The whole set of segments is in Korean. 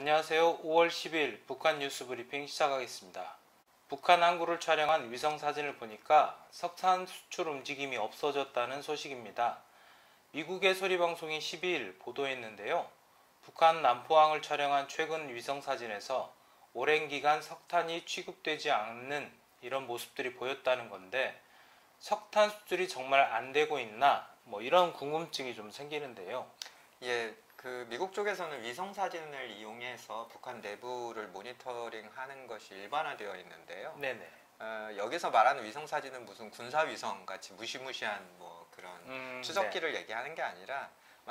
안녕하세요. 5월 10일 북한 뉴스 브리핑 시작하겠습니다. 북한 항구를 촬영한 위성 사진을 보니까 석탄 수출 움직임이 없어졌다는 소식입니다. 미국의 소리방송이 12일 보도했는데요. 북한 남포항을 촬영한 최근 위성 사진에서 오랜 기간 석탄이 취급되지 않는 이런 모습들이 보였다는 건데, 석탄 수출이 정말 안 되고 있나? 이런 궁금증이 좀 생기는데요. 예, 미국 쪽에서는 위성 사진을 이용해서 북한 내부를 모니터링하는 것이 일반화되어 있는데요. 네네. 여기서 말하는 위성 사진은 무슨 군사 위성 같이 무시무시한 그런 추적기를 얘기하는 게 아니라,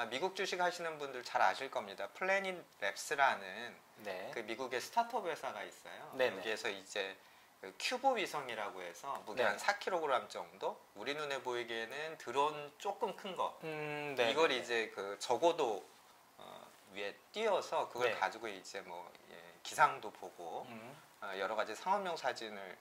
미국 주식 하시는 분들 잘 아실 겁니다. 플래닛 랩스라는 네. 미국의 스타트업 회사가 있어요. 네네. 여기에서 이제 큐브 위성이라고 해서 무게 한 4kg 정도, 우리 눈에 보이기에는 드론 조금 큰 거, 네. 이걸 이제 저고도 위에 띄워서 그걸 네. 가지고 이제 기상도 보고 여러 가지 상업용 사진을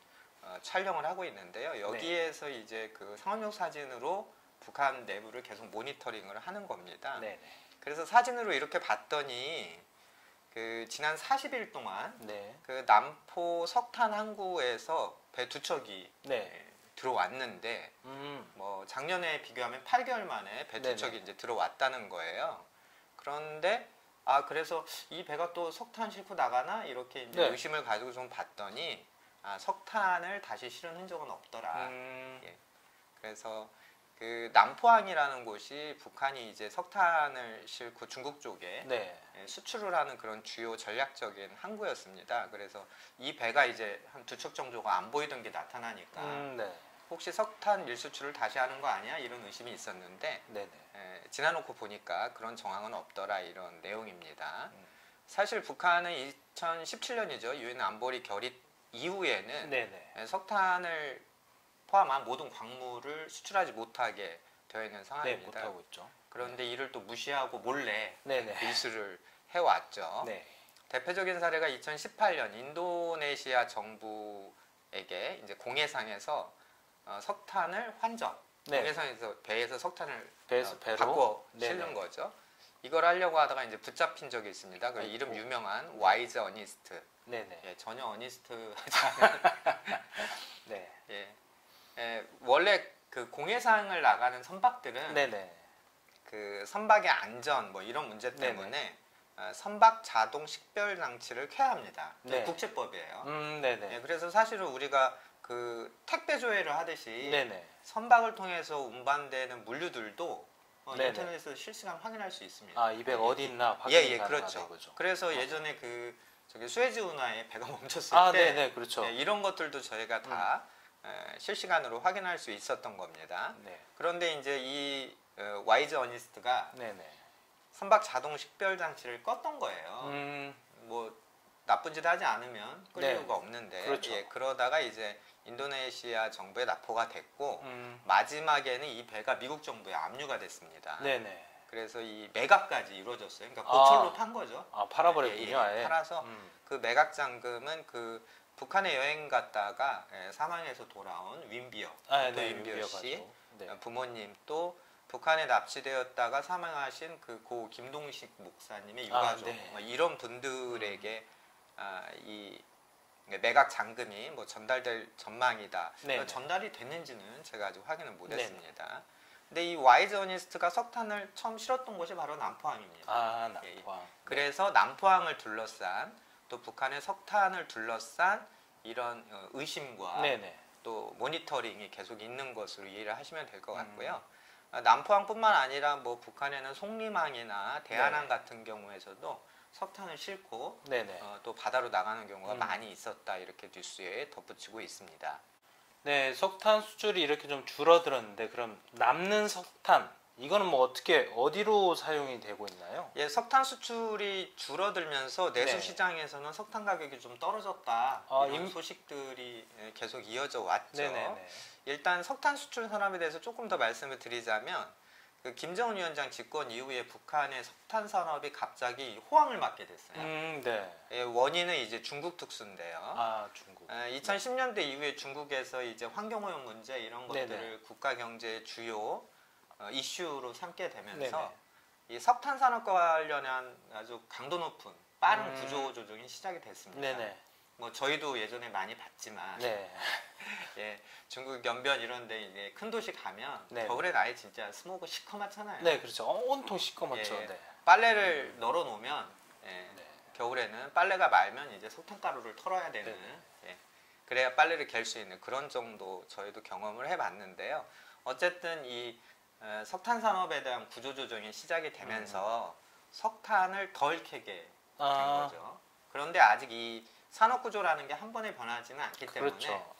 촬영을 하고 있는데요. 여기에서 네. 이제 상업용 사진으로 북한 내부를 계속 모니터링을 하는 겁니다. 네. 그래서 사진으로 이렇게 봤더니 지난 40일 동안 네. 남포 석탄 항구에서 배 두 척이 네. 들어왔는데 작년에 비교하면 8개월 만에 배 두 척이 이제 들어왔다는 거예요. 그런데 그래서 이 배가 또 석탄 싣고 나가나 이렇게 이제 의심을 가지고 좀 봤더니 석탄을 다시 실은 흔적은 없더라. 예. 그래서 남포항이라는 곳이 북한이 이제 석탄을 싣고 중국 쪽에 수출을 하는 그런 주요 전략적인 항구였습니다. 그래서 이 배가 이제 한 두 척 정도가 안 보이던 게 나타나니까 혹시 석탄 밀수출을 다시 하는 거 아니야? 이런 의심이 있었는데 지나놓고 보니까 그런 정황은 없더라, 이런 내용입니다. 사실 북한은 2017년이죠. 유엔 안보리 결의 이후에는 석탄을 포함한 모든 광물을 수출하지 못하게 되어 있는 상황입니다. 못하고 있죠. 그런데 이를 또 무시하고 몰래 밀수를 해왔죠. 대표적인 사례가 2018년 인도네시아 정부에게 이제 공해상에서 석탄을 환적, 공해상에서 배에서 석탄을 배로 바꿔 실는 거죠. 이걸 하려고 하다가 이제 붙잡힌 적이 있습니다. 그 이름 유명한 와이즈 어니스트. 예, 전혀 어니스트 원래 공해상을 나가는 선박들은 선박의 안전 이런 문제 때문에 선박 자동 식별 장치를 켜야 합니다. 국제법이에요. 그래서 사실은 우리가 택배 조회를 하듯이 선박을 통해서 운반되는 물류들도 인터넷에서 실시간 확인할 수 있습니다. 이 배가 어디 있나 확인이 가능하다. 그렇죠. 이거죠. 그래서 예전에 수에즈 운하에 배가 멈췄을 때 그렇죠. 이런 것들도 저희가 다 실시간으로 확인할 수 있었던 겁니다. 그런데 이제 이 와이즈 어니스트가 선박 자동 식별 장치를 껐던 거예요. 나쁜 짓 하지 않으면 끌 이유가 없는데 그러다가 이제 인도네시아 정부에 납포가 됐고 마지막에는 이 배가 미국 정부에 압류가 됐습니다. 그래서 이 매각까지 이루어졌어요. 그러니까 고철로 탄 거죠. 팔아버렸군요. 팔아서 그 매각 잔금은 북한에 여행 갔다가 사망해서 돌아온 윈비어, 윈비어 씨 부모님, 또 북한에 납치되었다가 사망하신 고 김동식 목사님의 유가족, 이런 분들에게 이 매각 잔금이 전달될 전망이다. 전달이 됐는지는 제가 아직 확인을 못했습니다. 근데 이 와이즈 어니스트가 석탄을 처음 실었던 곳이 바로 남포항입니다. 남포항. 그래서 남포항을 둘러싼, 또 북한의 석탄을 둘러싼 이런 의심과 또 모니터링이 계속 있는 것으로 이해를 하시면 될 것 같고요. 남포항뿐만 아니라 북한에는 송림항이나 대한항 같은 경우에서도 석탄을 싣고 또 바다로 나가는 경우가 많이 있었다, 이렇게 뉴스에 덧붙이고 있습니다. 석탄 수출이 이렇게 좀 줄어들었는데, 그럼 남는 석탄, 이거는 어디로 사용이 되고 있나요? 석탄 수출이 줄어들면서 내수 시장에서는 석탄 가격이 좀 떨어졌다, 이런 소식들이 계속 이어져 왔죠. 일단 석탄 수출 산업에 대해서 조금 더 말씀을 드리자면, 김정은 위원장 집권 이후에 북한의 석탄 산업이 갑자기 호황을 맞게 됐어요. 원인은 이제 중국 특수인데요. 중국. 2010년대 이후에 중국에서 이제 환경오염 문제, 이런 것들을 국가 경제의 주요 이슈로 삼게 되면서 이 석탄 산업과 관련한 아주 강도 높은 빠른 구조 조정이 시작이 됐습니다. 네네. 뭐 저희도 예전에 많이 봤지만 네. 예, 중국 연변 이런데 이제 큰 도시 가면 네. 겨울에 아예 진짜 스모그 시커멓잖아요. 네, 그렇죠. 온통 시커멓죠. 예, 네. 빨래를 널어 놓으면 예, 네. 겨울에는 빨래가 말면 이제 석탄가루를 털어야 되는 예, 그래야 빨래를 갤 수 있는 그런 정도 저희도 경험을 해봤는데요. 어쨌든 이 석탄 산업에 대한 구조 조정이 시작이 되면서 석탄을 덜 캐게 된 거죠. 그런데 아직 이 산업 구조라는 게 한 번에 변하지는 않기 때문에 그렇죠.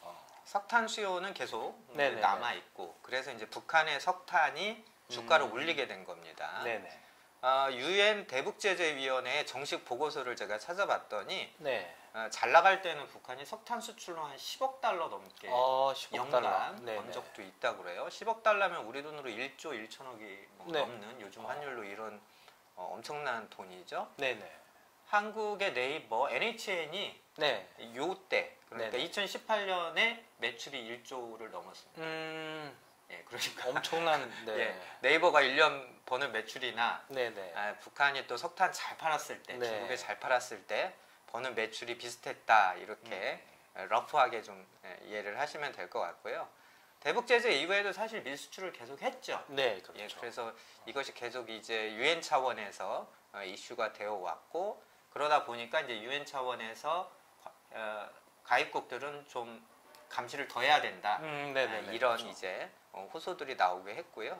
석탄 수요는 계속 네네네. 남아 있고 그래서 이제 북한의 석탄이 주가를 올리게 된 겁니다. 네네. 유엔 대북제재위원회의 정식 보고서를 제가 찾아봤더니 네. 잘 나갈 때는 북한이 석탄 수출로 한 10억 달러 넘게 10억 연간 달러. 번 네네. 적도 있다고 그래요. 10억 달러면 우리 돈으로 1조 1천억이 네. 넘는 요즘 환율로 이런 엄청난 돈이죠. 네네. 한국의 네이버 NHN이 네. 요때 그러니까 네네. 2018년에 매출이 1조를 넘었습니다. 예, 그러니까 엄청난. 네. 예, 네이버가 1년 버는 매출이나 네네. 북한이 또 석탄 잘 팔았을 때, 네. 중국에 잘 팔았을 때 버는 매출이 비슷했다 이렇게 러프하게 좀 이해를 하시면 될 것 같고요. 대북 제재 이후에도 사실 밀수출을 계속 했죠. 네, 그렇죠. 예, 그래서 이것이 계속 이제 유엔 차원에서 이슈가 되어 왔고 그러다 보니까 이제 유엔 차원에서 가입국들은 좀 감시를 더 해야 된다. 네네. 이런 그렇죠. 이제 호소들이 나오게 했고요.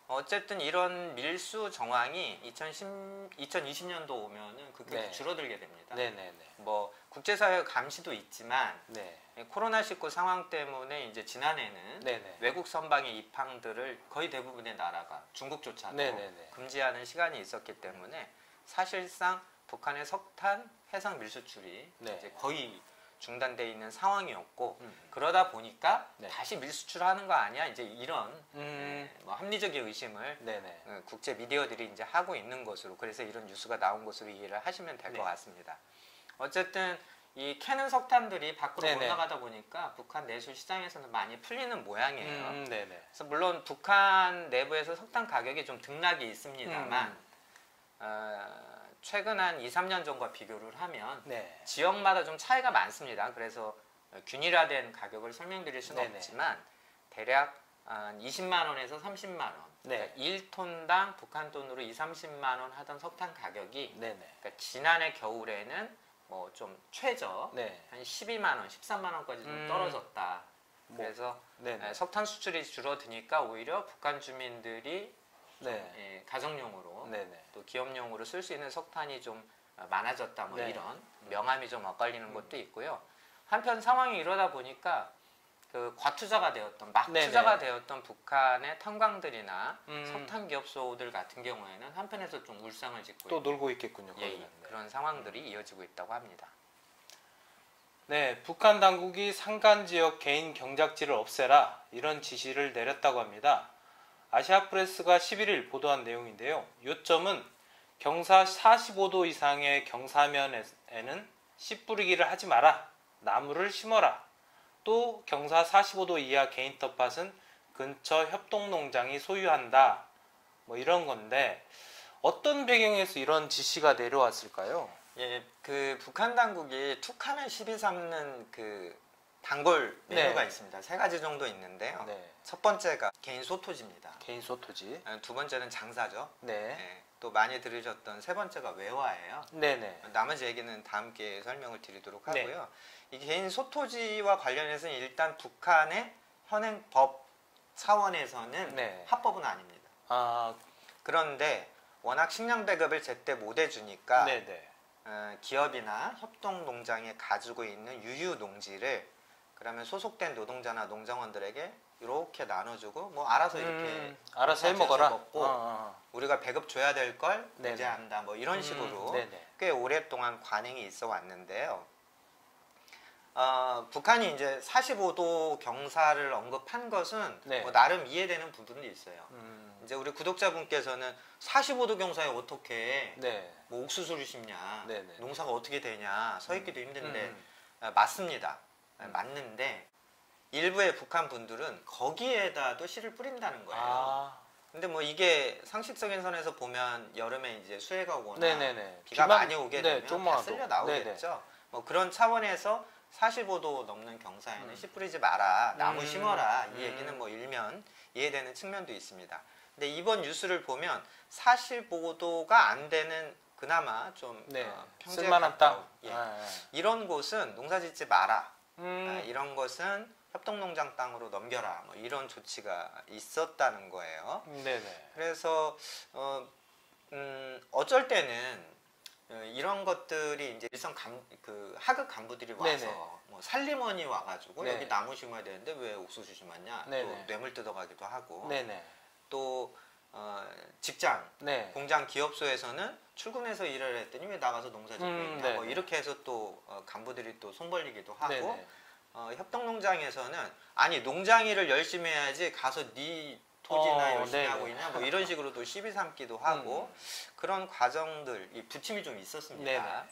어쨌든 이런 밀수 정황이 2020년도 오면은 급격히 네. 줄어들게 됩니다. 네네네. 뭐 국제사회 감시도 있지만 네. 코로나19 상황 때문에 이제 지난해는 네네. 외국 선박의 입항들을 거의 대부분의 나라가 중국조차도 네네네. 금지하는 시간이 있었기 때문에 사실상 북한의 석탄 해상 밀수출이 네. 이제 거의 중단돼 있는 상황이었고 그러다 보니까 네. 다시 밀수출하는 거 아니야 이제 이런 뭐 합리적인 의심을 네네. 국제 미디어들이 이제 하고 있는 것으로 그래서 이런 뉴스가 나온 것으로 이해를 하시면 될 것 네. 같습니다. 어쨌든 이 캐는 석탄들이 밖으로 못 네네. 나가다 보니까 북한 내수 시장에서는 많이 풀리는 모양이에요. 네네. 그래서 물론 북한 내부에서 석탄 가격이 좀 등락이 있습니다만 최근 한 2, 3년 전과 비교를 하면 네. 지역마다 좀 차이가 많습니다. 그래서 균일화된 가격을 설명드릴 수는 네네. 없지만 대략 한 20만 원에서 30만 원. 네. 그러니까 1톤당 북한 돈으로 2, 30만 원 하던 석탄 가격이 네네. 그러니까 지난해 겨울에는 뭐 좀 최저 네. 한 12만 원, 13만 원까지 좀 떨어졌다. 그래서 네네. 석탄 수출이 줄어드니까 오히려 북한 주민들이 네. 가정용으로 네네. 또 기업용으로 쓸 수 있는 석탄이 좀 많아졌다 뭐 네. 이런 명암이 좀 엇갈리는 것도 있고요. 한편 상황이 이러다 보니까 그 과투자가 되었던 막 네네. 투자가 되었던 북한의 탄광들이나 석탄 기업소들 같은 경우에는 한편에서 좀 울상을 짓고 또 있는 놀고 있겠군요. 예, 거기는. 네. 그런 상황들이 이어지고 있다고 합니다. 네, 북한 당국이 산간 지역 개인 경작지를 없애라 이런 지시를 내렸다고 합니다. 아시아프레스가 11일 보도한 내용인데요. 요점은 경사 45도 이상의 경사면에는 씨 뿌리기를 하지 마라. 나무를 심어라. 또 경사 45도 이하 개인 텃밭은 근처 협동농장이 소유한다. 뭐 이런 건데 어떤 배경에서 이런 지시가 내려왔을까요? 예, 그 북한 당국이 툭하면 시비 삼는 그 단골 메뉴가 네. 있습니다. 세 가지 정도 있는데요. 네. 첫 번째가 개인 소토지입니다. 개인 소토지. 두 번째는 장사죠. 네. 예, 또 많이 들으셨던 세 번째가 외화예요. 네네. 나머지 얘기는 다음 기회에 설명을 드리도록 네. 하고요. 이 개인 소토지와 관련해서는 일단 북한의 현행 법 차원에서는 네. 합법은 아닙니다. 아, 그런데 워낙 식량 배급을 제때 못 해주니까 네네. 기업이나 협동농장에 가지고 있는 유유 농지를 그러면 소속된 노동자나 농장원들에게 이렇게 나눠주고 뭐 알아서 이렇게 알아서 해 먹어라. 먹고 우리가 배급 줘야 될 걸 네네. 배제한다 뭐 이런 식으로 네네. 꽤 오랫동안 관행이 있어 왔는데요. 북한이 이제 45도 경사를 언급한 것은 네. 뭐 나름 이해되는 부분도 있어요. 이제 우리 구독자분께서는 45도 경사에 어떻게 네. 뭐 옥수수를 심냐, 네네. 농사가 어떻게 되냐, 서 있기도 힘든데 맞습니다. 맞는데 일부의 북한 분들은 거기에다도 씨를 뿌린다는 거예요. 근데 뭐 이게 상식적인 선에서 보면 여름에 이제 수해가 오거나 네네네. 비가 많이 오게 네, 되면 좀만 다 와도. 쓸려 나오겠죠. 뭐 그런 차원에서 45도 넘는 경사에는 씨 뿌리지 마라, 나무 심어라, 이 얘기는 뭐 일면 이해되는 측면도 있습니다. 근데 이번 뉴스를 보면 45도가 안 되는 그나마 좀 네. 평지에 쓸만한 가까운, 땅. 예. 아, 이런 곳은 농사짓지 마라. 음. 이런 것은 협동농장 땅으로 넘겨라. 뭐 이런 조치가 있었다는 거예요. 네네. 그래서 어쩔 때는 이런 것들이 이제 그 하급 간부들이 와서 네네. 뭐 살림원이 와가지고 네. 여기 나무 심어야 되는데 왜 옥수수 심었냐, 네네. 또 뇌물 뜯어가기도 하고, 네네. 또 직장, 네. 공장, 기업소에서는 출근해서 일을 했더니 왜 나가서 농사 짓고 있냐, 뭐 네네. 이렇게 해서 또 간부들이 또 손 벌리기도 하고, 네네. 협동농장에서는 아니 농장 일을 열심히 해야지 가서 네 토지나 열심히 네네. 하고 있냐, 뭐 이런 식으로도 시비 삼기도 하고 그런 과정들, 이 부침이 좀 있었습니다. 네네.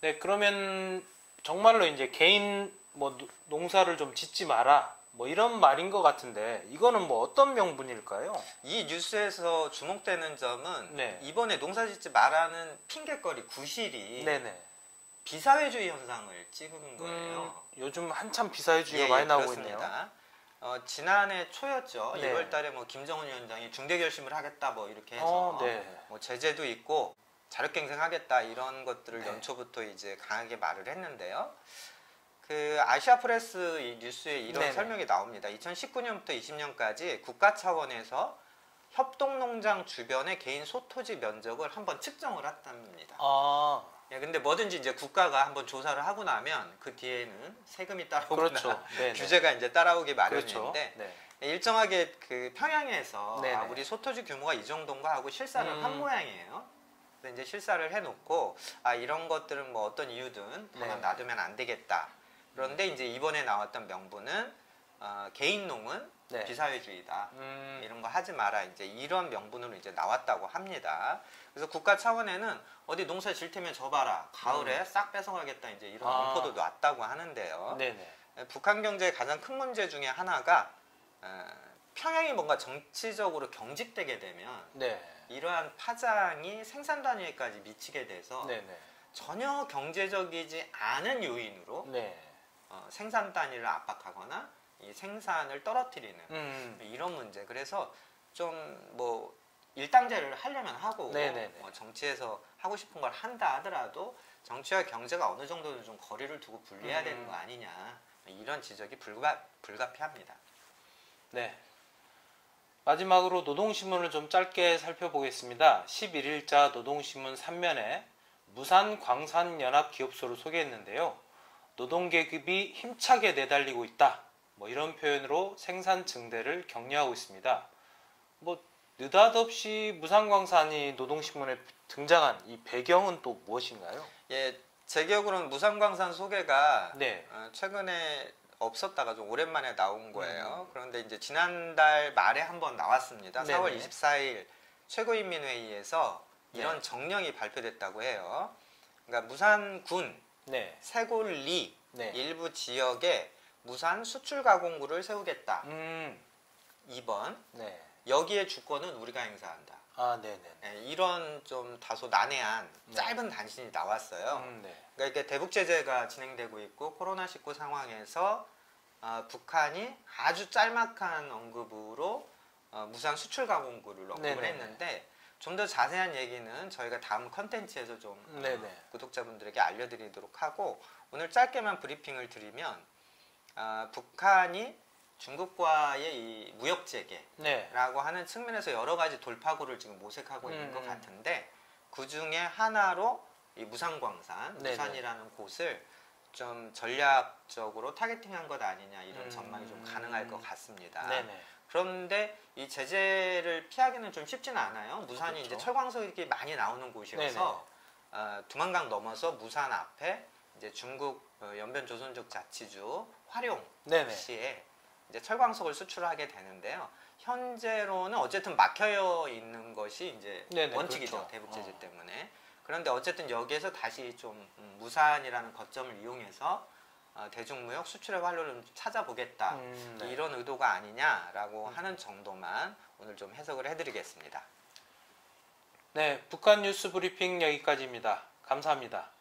네, 그러면 정말로 이제 개인 뭐 농사를 좀 짓지 마라. 뭐 이런 말인 것 같은데 이거는 뭐 어떤 명분일까요? 이 뉴스에서 주목되는 점은 네. 이번에 농사짓지 마라는 핑계거리 구실이 네네. 비사회주의 현상을 찍은 거예요. 요즘 한참 비사회주의가 예, 많이 예, 나오고 그렇습니다. 지난해 초였죠. 네. 1월달에 뭐 김정은 위원장이 중대 결심을 하겠다 뭐 이렇게 해서 네. 뭐 제재도 있고 자력갱생하겠다 이런 것들을 네. 연초부터 이제 강하게 말을 했는데요. 그 아시아프레스 이 뉴스에 이런 네네. 설명이 나옵니다. 2019년부터 20년까지 국가 차원에서 협동농장 주변의 개인 소토지 면적을 한번 측정을 했답니다. 아, 예, 근데 뭐든지 이제 국가가 한번 조사를 하고 나면 그 뒤에는 세금이 따라오거나 그렇죠. 네네. 규제가 이제 따라오기 그렇죠. 마련인데 네. 일정하게 그 평양에서 네네. 우리 소토지 규모가 이 정도인가 하고 실사를 한 모양이에요. 근데 이제 실사를 해놓고 이런 것들은 뭐 어떤 이유든 가만 네. 놔두면 안 되겠다. 그런데 이제 이번에 나왔던 명분은 개인농은 네. 비사회주의다. 음. 이런 거 하지 마라. 이제 이런 명분으로 이제 나왔다고 합니다. 그래서 국가 차원에는 어디 농사 질 테면 져봐라. 가을에 싹 뺏어가겠다. 이제 이런 공포도 놨다고 하는데요. 네네. 북한 경제의 가장 큰 문제 중에 하나가 평양이 뭔가 정치적으로 경직되게 되면 네. 이러한 파장이 생산 단위에까지 미치게 돼서 네네. 전혀 경제적이지 않은 요인으로 네. 생산 단위를 압박하거나 이 생산을 떨어뜨리는 이런 문제. 그래서 좀 뭐 일당제를 하려면 하고 네네네. 정치에서 하고 싶은 걸 한다 하더라도 정치와 경제가 어느 정도는 좀 거리를 두고 분리해야 되는 거 아니냐, 이런 지적이 불가피합니다. 네. 마지막으로 노동신문을 좀 짧게 살펴보겠습니다. 11일자 노동신문 3면에 무산광산연합기업소를 소개했는데요. 노동계급이 힘차게 내달리고 있다. 뭐 이런 표현으로 생산 증대를 격려하고 있습니다. 뭐 느닷없이 무산광산이 노동신문에 등장한 이 배경은 또 무엇인가요? 예, 제 기억으로는 무산광산 소개가 네. 최근에 없었다가 좀 오랜만에 나온 거예요. 그런데 이제 지난달 말에 한번 나왔습니다. 네네. 4월 24일 최고인민회의에서 이런 네. 정령이 발표됐다고 해요. 그러니까 무산군 네. 세골리 네. 일부 지역에 무산 수출 가공구를 세우겠다. 2번 네. 여기에 주권은 우리가 행사한다. 아, 네네. 네, 이런 좀 다소 난해한 네. 짧은 단신이 나왔어요. 네. 그러니까 이게 대북 제재가 진행되고 있고 코로나19 상황에서 북한이 아주 짤막한 언급으로 무산 수출 가공구를 언급을 네네네. 했는데 좀 더 자세한 얘기는 저희가 다음 컨텐츠에서 좀 네네. 구독자분들에게 알려드리도록 하고, 오늘 짧게만 브리핑을 드리면 북한이 중국과의 이 무역 제재라고 네. 하는 측면에서 여러 가지 돌파구를 지금 모색하고 있는 것 같은데, 그 중에 하나로 이 무산광산, 네네. 무산이라는 곳을 좀 전략적으로 타겟팅한 것 아니냐, 이런 전망이 좀 가능할 것 같습니다. 네네. 그런데 이 제재를 피하기는 좀 쉽지는 않아요. 무산이 그렇죠. 이제 철광석이 많이 나오는 곳이어서 두만강 넘어서 무산 앞에 이제 중국 연변조선족 자치주 화룡 네네. 시에 이제 철광석을 수출하게 되는데요. 현재로는 어쨌든 막혀 있는 것이 이제 네네, 원칙이죠. 그렇죠. 대북 제재 때문에. 그런데 어쨌든 여기에서 다시 좀 무산이라는 거점을 이용해서 대중무역 수출의 활로를 좀 찾아보겠다. 네. 이런 의도가 아니냐라고 하는 정도만 오늘 좀 해석을 해드리겠습니다. 네, 북한 뉴스 브리핑 여기까지입니다. 감사합니다.